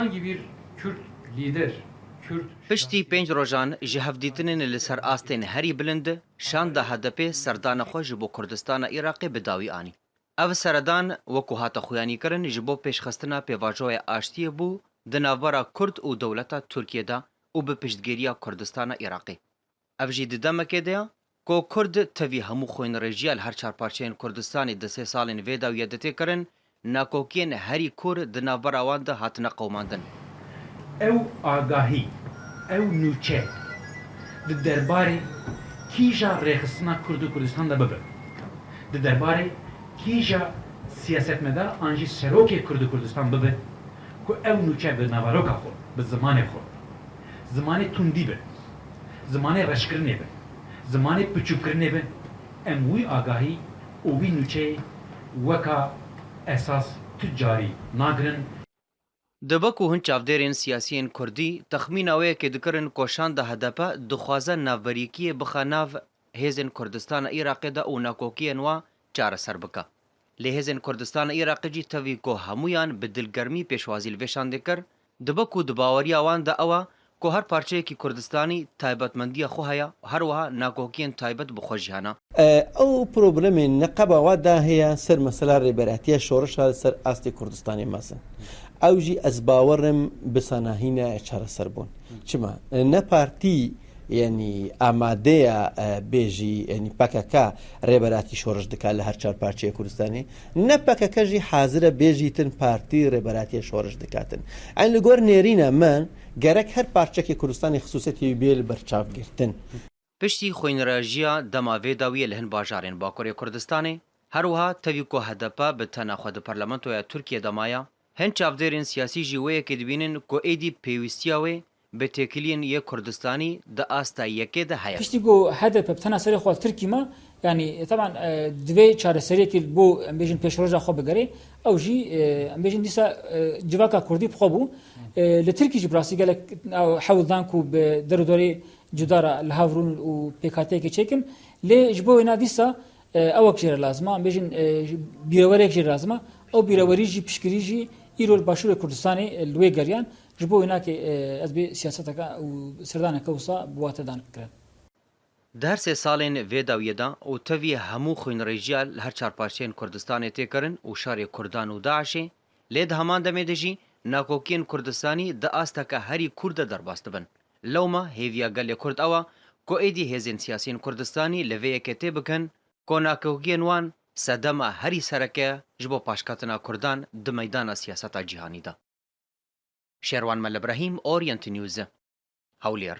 Hangi bir Kürt lider, Kürt پشتی پنج روژان ji hevdîtinên li ser astên herî bilind şan da hedefê serdana xwe ji bo Kurdistana Iraqê bi dawî anî. Ev seredan wekû hate xuyanîkirin ji bo pêşxistina pêvajoya aştiyê bû di navbera Kurd û dewleta Tirkiye de û bi piştgiriya Kurdistana Iraqê. Ev jî di demekê de ye ku Kurd tevî hemû xwênrejiya li her çarparçeyên Kurdistanê di sê salên vê dawiyê de têkirin, nakokiyên herî kur di navbera wan de hatine qewmandin. ew agahî, ew nûçe di derbarê kîja rêxistina Kurd û Kurdistan de bibe. Di derbarê kîja siyasetmedar an jî serokê Kurd û Kurdistan bibe ku ew nûçe bi navaroka xwe, bi zimanê xwe, zimanê tundî be, zimanê reşkirinê be, zimanê piçûkirinê be, em wî agahî û wî nûçeyê weka esas tûcarî nagirin. Di bek û hin çavdêrên siyasiyên Kurdî texmîna wêyekê dikirin ku şan da hedepe dixwaze navberîkiyê bixe nav hêzên Kurdistana Iraqê de û nakokiyên wa çareser bike. Lê hêzên Kurdistana Iraqê jî tevî ku hemûyan bi dilgermî pêşwazî li vê şandê kir, di bek û di baweriya wan de ew e ku her parçeyekî Kurdistanî taybetmendiya xwe heye, her wiha nakokiyên taybet bi xwe jî hene. ئەو پرۆبلەمێن نەقەبا وا دا هەیە سەر مەسەلا ڕێبەرەتیە شۆڕشە سەر ئاستی کوردستانی مەسن ئەو ژی ئەس باوەڕم بسەناهینە چارەسەر بوون چما نە پارتی یعنی ئامادەیە بێژی ینی پەکەکە ڕێبەراتی شۆڕش دکات لە هەر چار پارچەیە کوردستانی نە پەکەکەژی حازرە بێژیتن پارتی ڕێبەراتیە شۆڕش دکاتن ئەین لە گۆر نێرینە من گەرەک هەر پارچەکی کوردستانی خصوصەتی بێ لە بەرچاوگرتن Piştî xwênrejiya dema vê dawiyê li hin bajarên Bakurê Kurdistanê, her wiha tevî ku hedepe bi tena xwe di parlamentoya Tirkiye de maya, hin çavdêrên siyasî jî wêyekê dibînin ku êdî pêwîstiya wê bi têkiliyên yek Kurdistanî di asta yekê de heye. پشتی گو هدف بتنا سری خود ترکی ما یعنی طبعا دوی چاره سری که بو بیشتر پیش روزا خوب بگری او جی بیشتر دیسا جواکا کردی بخوابو لترکی جبراسی گله حوضان کو به دردوری جدارا الهاورون و پیکاتی که چکن لی جبو اینا دیسا اوک جر لازمه بیشتر بیروری جر لازمه او بیروری جی پشکری جی ایرول باشور کردستانی لوی گریان جبو اینا که از بی سیاست که و سردان کوسا بوات دان کرد. Di her sê salên vê dawiyê de û tevî hemû xwênrejiya li her çarparçeyên Kurdistanê têkirin û şarê Kurdan û Daişê, lê di heman demê de jî nakokiyên Kurdistanî di asteke herî Kurd de derbas dibin. Lewma hêviya gelê Kurd ew e ku êdî hêzên siyasiyên Kurdistanî li vê yekê tê bikin ku nakokiyên wan sedema herî sereke ji bo paşketina Kurdan di meydana siyaseta cîhanî de. Şerwan Mel Ibrahîm, Orient News, Hewlêr.